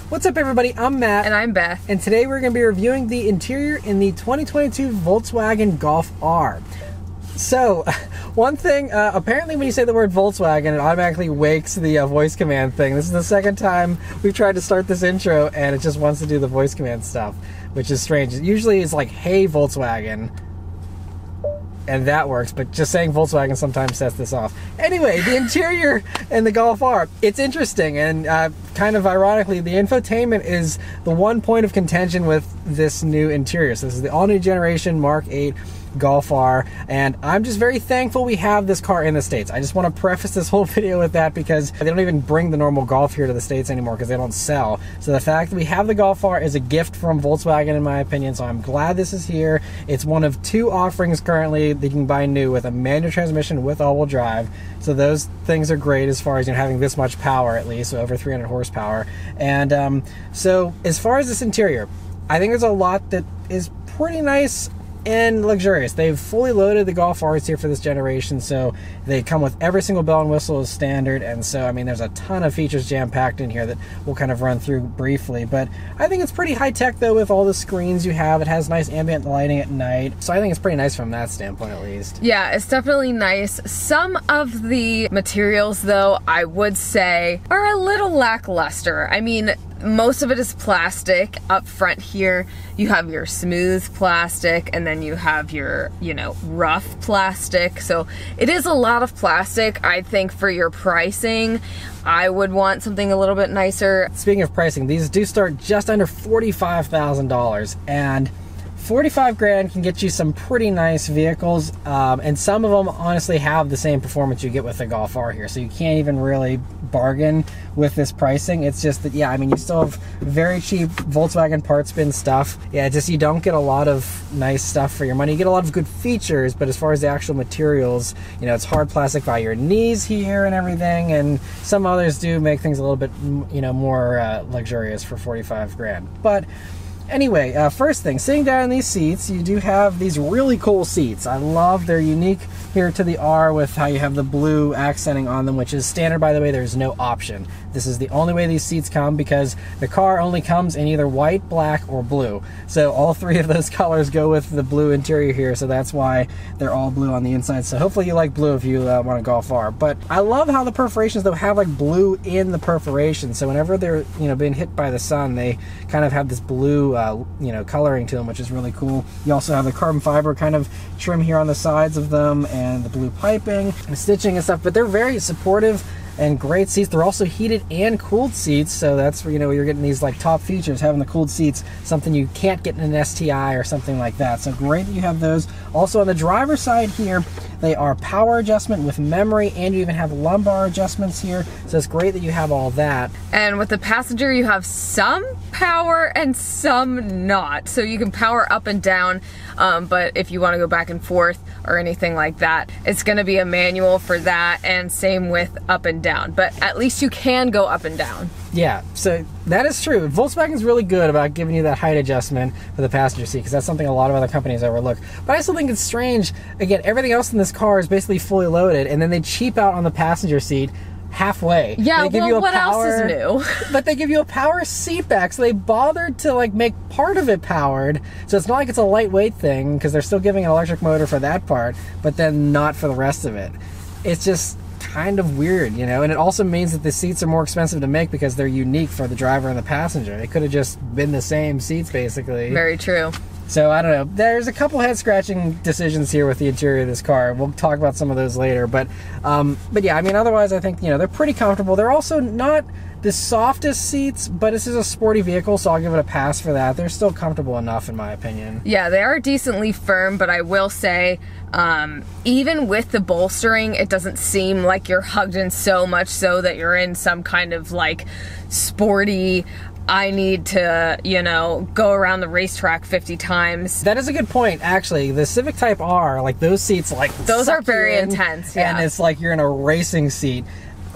What's up, everybody? I'm Matt. And I'm Beth. And today we're going to be reviewing the interior in the 2022 Volkswagen Golf R. So, one thing, apparently when you say the word Volkswagen, it automatically wakes the voice command thing. This is the second time we've tried to start this intro, and it just wants to do the voice command stuff, which is strange. Usually it's like, hey, Volkswagen, and that works, but just saying Volkswagen sometimes sets this off. Anyway, the interior in the Golf R, it's interesting, and kind of ironically, the infotainment is the one point of contention with this new interior. So this is the all-new generation Mk8 Golf R, and I'm just very thankful we have this car in the States. I just want to preface this whole video with that because they don't even bring the normal Golf here to the States anymore because they don't sell. So the fact that we have the Golf R is a gift from Volkswagen, in my opinion, so I'm glad this is here. It's one of two offerings currently that you can buy new with a manual transmission with all-wheel drive. So those things are great as far as, you know, having this much power, at least, so over 300 horsepower. And so as far as this interior, I think there's a lot that is pretty nice and luxurious. They've fully loaded the Golf Rs here for this generation, so they come with every single bell and whistle as standard, and so, I mean, there's a ton of features jam-packed in here that we'll kind of run through briefly, but I think it's pretty high-tech, though, with all the screens you have. It has nice ambient lighting at night, so I think it's pretty nice from that standpoint, at least. Yeah, it's definitely nice. Some of the materials, though, I would say, are a little lackluster. I mean, most of it is plastic. Up front here, you have your smooth plastic, and then you have your, you know, rough plastic. So it is a lot of plastic. I think for your pricing, I would want something a little bit nicer. Speaking of pricing, these do start just under $45,000, and 45 grand can get you some pretty nice vehicles, and some of them honestly have the same performance you get with the Golf R here, so you can't even really bargain with this pricing. It's just that, yeah, I mean, you still have very cheap Volkswagen parts bin stuff. Yeah, just you don't get a lot of nice stuff for your money. You get a lot of good features, but as far as the actual materials, you know, it's hard plastic by your knees here and everything, and some others do make things a little bit, you know, more luxurious for 45 grand. But anyway, first thing, sitting down in these seats, you do have these really cool seats. I love they're unique here to the R with how you have the blue accenting on them, which is standard, by the way. There's no option. This is the only way these seats come because the car only comes in either white, black, or blue. So all three of those colors go with the blue interior here, so that's why they're all blue on the inside. So hopefully you like blue if you want a Golf R. But I love how the perforations, though, have like blue in the perforation. So whenever they're, you know, being hit by the sun, they kind of have this blue you know, coloring to them, which is really cool. You also have the carbon fiber kind of trim here on the sides of them, and the blue piping, the stitching and stuff, but they're very supportive and great seats. They're also heated and cooled seats, so that's where, you know, you're getting these like top features, having the cooled seats, something you can't get in an STI or something like that. So great that you have those. Also on the driver's side here, they are power adjustment with memory, and you even have lumbar adjustments here, so it's great that you have all that. And with the passenger, you have some power and some not. So you can power up and down, but if you want to go back and forth or anything like that, it's going to be a manual for that, and same with up and down. But at least you can go up and down. Yeah, so that is true. Volkswagen's really good about giving you that height adjustment for the passenger seat, because that's something a lot of other companies overlook. But I still think it's strange. Again, everything else in this car is basically fully loaded, and then they cheap out on the passenger seat halfway. Yeah, they give well, you a what power, else is new? But they give you a power seat back, so they bothered to like make part of it powered. So it's not like it's a lightweight thing, because they're still giving an electric motor for that part, but then not for the rest of it. It's just kind of weird, you know, and it also means that the seats are more expensive to make because they're unique for the driver and the passenger. They could have just been the same seats, basically. Very true. So I don't know. There's a couple head-scratching decisions here with the interior of this car. We'll talk about some of those later, but yeah, I mean, otherwise, I think, you know, they're pretty comfortable. They're also not the softest seats, but this is a sporty vehicle, so I'll give it a pass for that. They're still comfortable enough, in my opinion. Yeah, they are decently firm, but I will say, even with the bolstering, it doesn't seem like you're hugged in so much so that you're in some kind of like sporty, I need to, you know, go around the racetrack 50 times. That is a good point, actually. The Civic Type R, like those seats, like those are very intense, yeah. And it's like you're in a racing seat.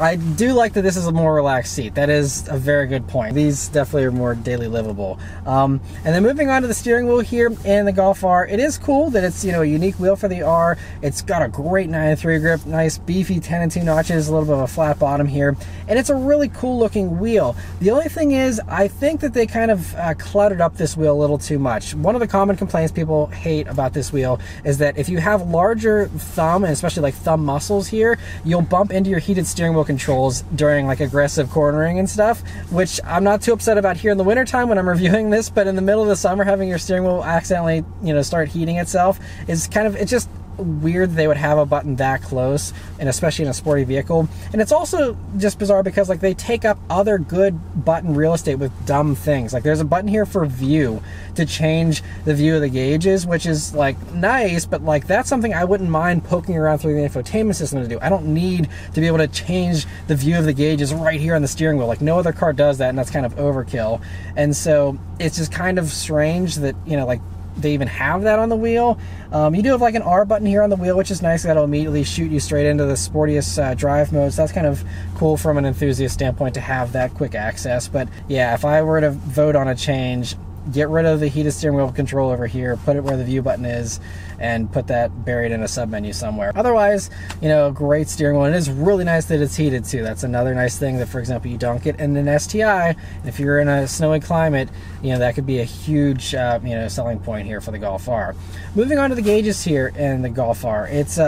I do like that this is a more relaxed seat. That is a very good point. These definitely are more daily livable. And then moving on to the steering wheel here in the Golf R, it is cool that it's, you know, a unique wheel for the R. It's got a great 9.3 grip, nice beefy 10 and 2 notches, a little bit of a flat bottom here, and it's a really cool looking wheel. The only thing is, I think that they kind of cluttered up this wheel a little too much. One of the common complaints people hate about this wheel is that if you have larger thumb, and especially like thumb muscles here, you'll bump into your heated steering wheel controls during like aggressive cornering and stuff, which I'm not too upset about here in the wintertime when I'm reviewing this, but in the middle of the summer, having your steering wheel accidentally, you know, start heating itself is kind of, it's just weird they would have a button that close, and especially in a sporty vehicle. And it's also just bizarre because like they take up other good button real estate with dumb things. Like there's a button here for view to change the view of the gauges, which is like nice, but like that's something I wouldn't mind poking around through the infotainment system to do. I don't need to be able to change the view of the gauges right here on the steering wheel. Like no other car does that, and that's kind of overkill. And so it's just kind of strange that, you know, like they even have that on the wheel. You do have like an R button here on the wheel, which is nice. That'll immediately shoot you straight into the sportiest drive mode. So that's kind of cool from an enthusiast standpoint to have that quick access. But yeah, if I were to vote on a change, get rid of the heated steering wheel control over here, put it where the view button is, and put that buried in a submenu somewhere. Otherwise, you know, great steering wheel. And it is really nice that it's heated too. That's another nice thing that, for example, you don't get in an STI. If you're in a snowy climate, you know, that could be a huge, you know, selling point here for the Golf R. Moving on to the gauges here in the Golf R, it's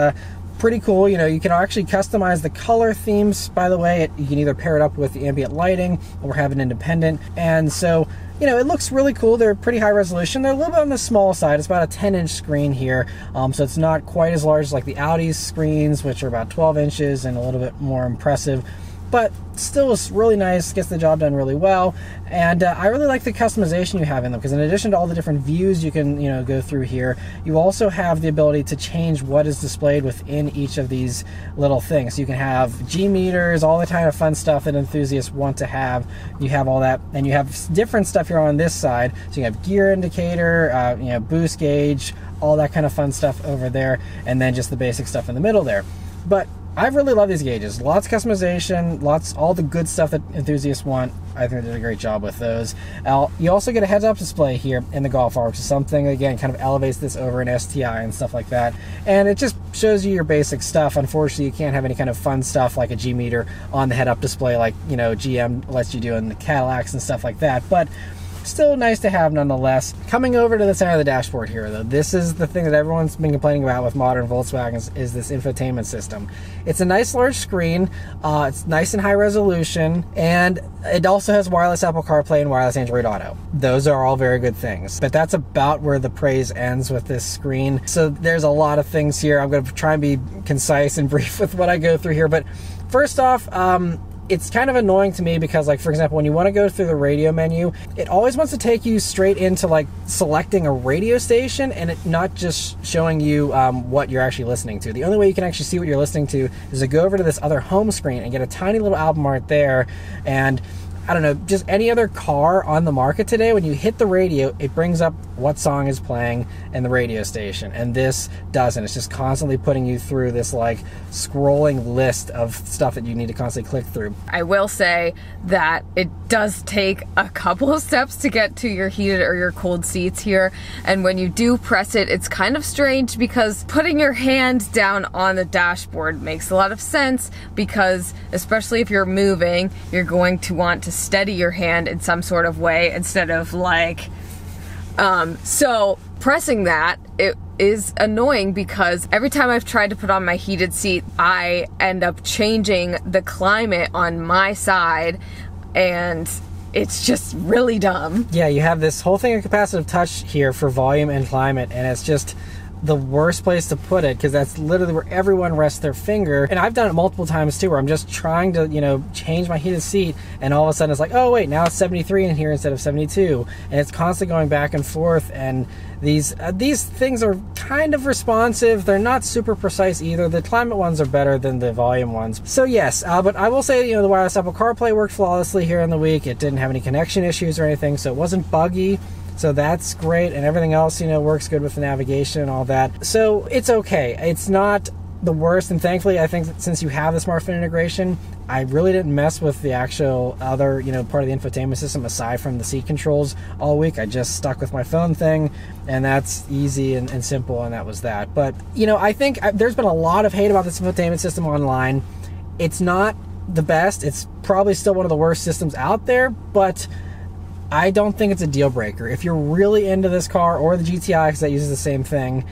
pretty cool. You know, you can actually customize the color themes, by the way. You can either pair it up with the ambient lighting or have an independent. And so, you know, it looks really cool. They're pretty high resolution. They're a little bit on the small side. It's about a 10-inch screen here, so it's not quite as large as like the Audi's screens, which are about 12 inches and a little bit more impressive. But still is really nice, gets the job done really well. And I really like the customization you have in them, because in addition to all the different views you can, you know, go through here, you also have the ability to change what is displayed within each of these little things. So you can have G meters, all the kind of fun stuff that enthusiasts want to have. You have all that, and you have different stuff here on this side. So you have gear indicator, you know, boost gauge, all that kind of fun stuff over there, and then just the basic stuff in the middle there. But I really love these gauges. Lots of customization, all the good stuff that enthusiasts want. I think they did a great job with those. You also get a heads-up display here in the Golf R, which is something, again, kind of elevates this over an STI and stuff like that. And it just shows you your basic stuff. Unfortunately, you can't have any kind of fun stuff like a G meter on the head-up display like, you know, GM lets you do in the Cadillacs and stuff like that. But still nice to have nonetheless. Coming over to the center of the dashboard here, though, this is the thing that everyone's been complaining about with modern Volkswagens, is this infotainment system. It's a nice large screen, it's nice and high resolution, and it also has wireless Apple CarPlay and wireless Android Auto. Those are all very good things, but that's about where the praise ends with this screen. So there's a lot of things here. I'm going to try and be concise and brief with what I go through here, but first off, it's kind of annoying to me because, like, for example, when you want to go through the radio menu, it always wants to take you straight into like selecting a radio station, and it not just showing you what you're actually listening to. The only way you can actually see what you're listening to is to go over to this other home screen and get a tiny little album art there. And I don't know, just any other car on the market today, when you hit the radio, it brings up what song is playing in the radio station, and this doesn't. It's just constantly putting you through this like scrolling list of stuff that you need to constantly click through. I will say that it does take a couple of steps to get to your heated or your cooled seats here, and when you do press it, it's kind of strange because putting your hand down on the dashboard makes a lot of sense, because especially if you're moving, you're going to want to steady your hand in some sort of way instead of like so pressing that, it is annoying because every time I've tried to put on my heated seat, I end up changing the climate on my side, and it's just really dumb. Yeah, you have this whole thing of capacitive touch here for volume and climate, and it's just the worst place to put it, because that's literally where everyone rests their finger. And I've done it multiple times too, where I'm just trying to, you know, change my heated seat, and all of a sudden it's like, oh wait, now it's 73 in here instead of 72, and it's constantly going back and forth. And these things are kind of responsive. They're not super precise either. The climate ones are better than the volume ones. So yes, but I will say, you know, the wireless Apple CarPlay worked flawlessly here in the week. It didn't have any connection issues or anything, so it wasn't buggy. So that's great, and everything else, you know, works good with the navigation and all that. So it's okay. It's not the worst, and thankfully I think that since you have the smartphone integration, I really didn't mess with the actual other, part of the infotainment system aside from the seat controls all week. I just stuck with my phone thing, and that's easy and simple, and that was that. But, I think there's been a lot of hate about this infotainment system online. It's not the best. It's probably still one of the worst systems out there, but I don't think it's a deal breaker. If you're really into this car, or the GTI, because that uses the same thing,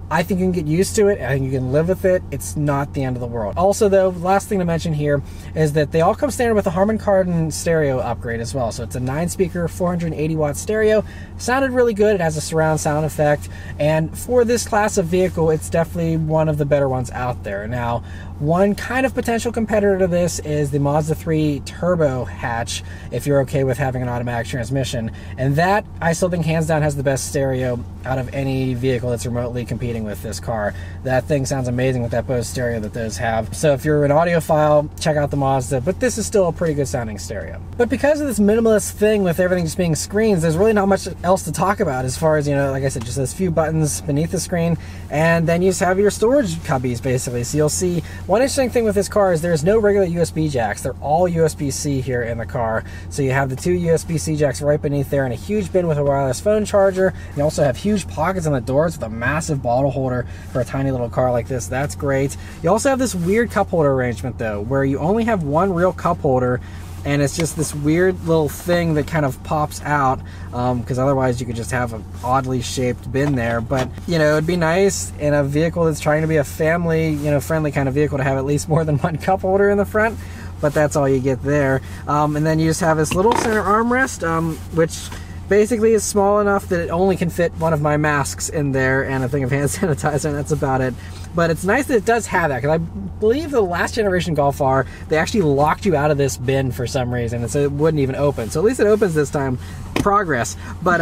I think you can get used to it. I think you can live with it. It's not the end of the world. Also, though, last thing to mention here is that they all come standard with a Harman Kardon stereo upgrade as well. So it's a 9-speaker, 480-watt stereo. Sounded really good. It has a surround sound effect. And for this class of vehicle, it's definitely one of the better ones out there. Now, one kind of potential competitor to this is the Mazda 3 turbo hatch, if you're okay with having an automatic transmission. And that, I still think, hands down, has the best stereo out of any vehicle that's remotely competing with this car. That thing sounds amazing with that Bose stereo that those have. So if you're an audiophile, check out the Mazda, but this is still a pretty good sounding stereo. But because of this minimalist thing with everything just being screens, there's really not much else to talk about as far as, like I said, just those few buttons beneath the screen, and then you just have your storage cubbies basically. So you'll see, one interesting thing with this car is there's no regular USB jacks. They're all USB-C here in the car. So you have the 2 USB-C jacks right beneath there, and a huge bin with a wireless phone charger. You also have huge pockets on the doors with a massive bottle holder for a tiny little car like this. That's great. You also have this weird cup holder arrangement though, where you only have one real cup holder, and it's just this weird little thing that kind of pops out, because otherwise you could just have an oddly shaped bin there. But it'd be nice in a vehicle that's trying to be a family friendly kind of vehicle to have at least more than one cup holder in the front, but that's all you get there. And then you just have this little center armrest, which basically is small enough that it only can fit one of my masks in there and a thing of hand sanitizer, and that's about it. But it's nice that it does have that, because I believe the last generation Golf R, they actually locked you out of this bin for some reason, and so it wouldn't even open. So at least it opens this time. Progress. But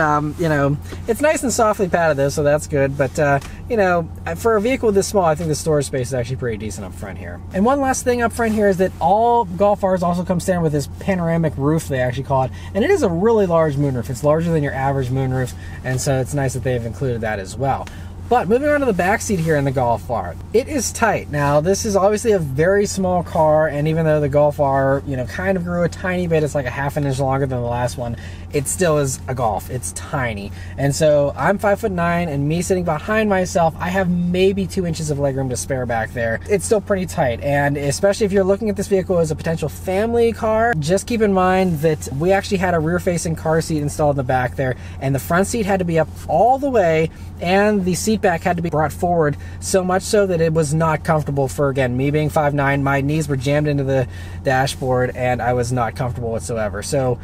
it's nice and softly padded though, so that's good. But for a vehicle this small, I think the storage space is actually pretty decent up front here. And one last thing up front here is that all Golf Rs also come standard with this panoramic roof, they actually call it, and it is a really large moonroof. It's larger than your average moonroof, and so it's nice that they've included that as well. But moving on to the back seat here in the Golf R, it is tight. Now, this is obviously a very small car, and even though the Golf R, kind of grew a tiny bit, it's like a ½ an inch longer than the last one, it still is a Golf. It's tiny. And so I'm 5'9", and me sitting behind myself, I have maybe 2 inches of legroom to spare back there. It's still pretty tight, and especially if you're looking at this vehicle as a potential family car, just keep in mind that we actually had a rear-facing car seat installed in the back there, and the front seat had to be up all the way, and the seat back had to be brought forward, so much so that it was not comfortable for, again, me being 5'9", my knees were jammed into the dashboard, and I was not comfortable whatsoever. So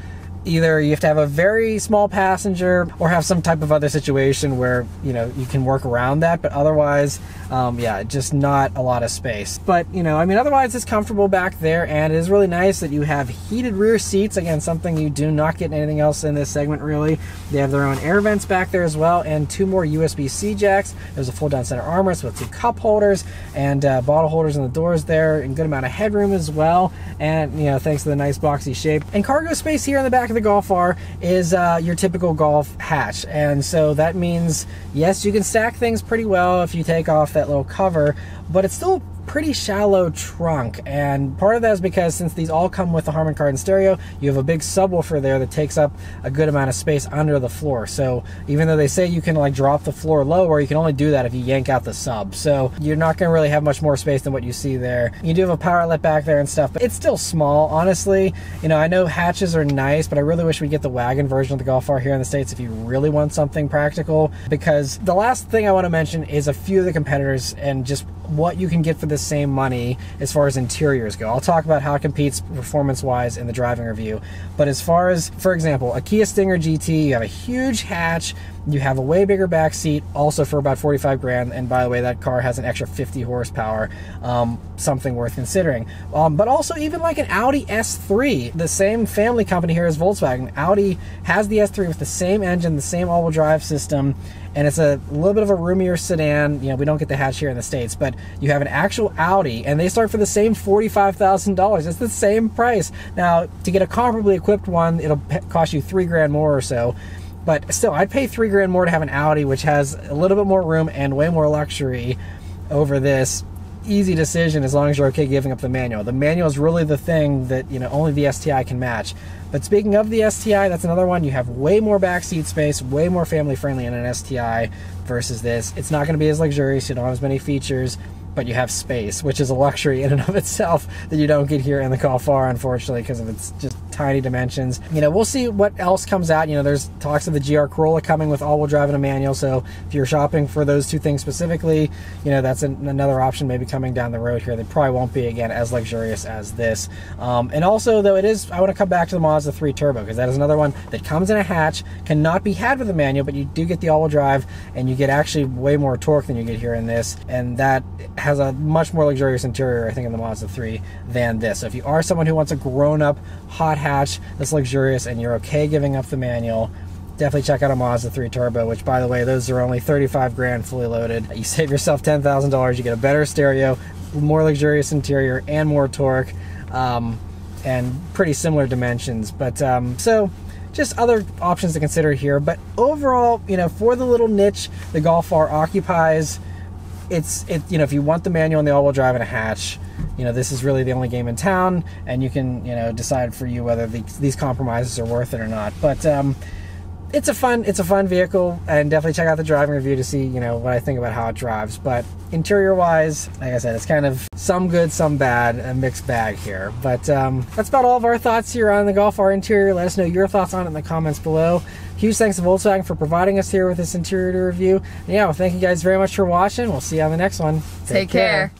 either you have to have a very small passenger or have some type of other situation where you can work around that, but otherwise yeah, just not a lot of space. But otherwise it's comfortable back there, and it is really nice that you have heated rear seats. Again, something you do not get in anything else in this segment really. They have their own air vents back there as well, and 2 more USB-C jacks. There's a full down center armrest with 2 cup holders and bottle holders in the doors there, and good amount of headroom as well, and thanks to the nice boxy shape. And cargo space here in the back of the Golf R is your typical Golf hatch, and so that means, yes, you can stack things pretty well if you take off that little cover, but it's still pretty shallow trunk, and part of that is because since these all come with the Harman Kardon stereo, you have a big subwoofer there that takes up a good amount of space under the floor. So even though they say you can like drop the floor lower, you can only do that if you yank out the sub, so you're not going to really have much more space than what you see there. You do have a power outlet back there and stuff, but it's still small, honestly. I know hatches are nice, but I really wish we'd get the wagon version of the Golf R here in the States if you really want something practical. Because the last thing I want to mention is a few of the competitors and just what you can get for the same money as far as interiors go. I'll talk about how it competes performance-wise in the driving review. But as far as, for example, a Kia Stinger GT, you have a huge hatch, you have a way bigger back seat, also for about 45 grand, and by the way, that car has an extra 50 horsepower, something worth considering. But also even like an Audi S3, the same family company here as Volkswagen. Audi has the S3 with the same engine, the same all-wheel drive system, and it's a little bit of a roomier sedan. We don't get the hatch here in the States, but you have an actual Audi, and they start for the same $45,000. It's the same price. Now, to get a comparably equipped one, it'll cost you 3 grand more or so. But still, I'd pay 3 grand more to have an Audi, which has a little bit more room and way more luxury over this. easy decision as long as you're okay giving up the manual. The manual is really the thing that, you know, only the STI can match. But speaking of the STI, that's another one. You have way more backseat space, way more family friendly in an STI versus this. It's not going to be as luxurious, you don't have as many features, but you have space, which is a luxury in and of itself that you don't get here in the Golf R, unfortunately, because of its just tiny dimensions. You know, we'll see what else comes out. You know, there's talks of the GR Corolla coming with all-wheel drive and a manual, so if you're shopping for those two things specifically, you know, that's another option maybe coming down the road here. They probably won't be, again, as luxurious as this. And also, though, I want to come back to the Mazda 3 Turbo, because that is another one that comes in a hatch, cannot be had with a manual, but you do get the all-wheel drive, and you get actually way more torque than you get here in this, and that has a much more luxurious interior, I think, in the Mazda 3 than this. So if you are someone who wants a grown-up hot hatch that's luxurious and you're okay giving up the manual, definitely check out a Mazda 3 Turbo, which, by the way, those are only 35 grand fully loaded. You save yourself $10,000, you get a better stereo, more luxurious interior, and more torque, and pretty similar dimensions. But so just other options to consider here. But overall, you know, for the little niche the Golf R occupies, you know, if you want the manual and the all-wheel drive and a hatch, you know, this is really the only game in town, and you can, you know, decide for you whether these compromises are worth it or not. But it's a fun vehicle, and definitely check out the driving review to see, you know, what I think about how it drives. But interior wise, like I said, it's kind of some good, some bad, a mixed bag here. But that's about all of our thoughts here on the Golf R interior. Let us know your thoughts on it in the comments below. Huge thanks to Volkswagen for providing us here with this interior review. And yeah, well, thank you guys very much for watching. We'll see you on the next one. Take care.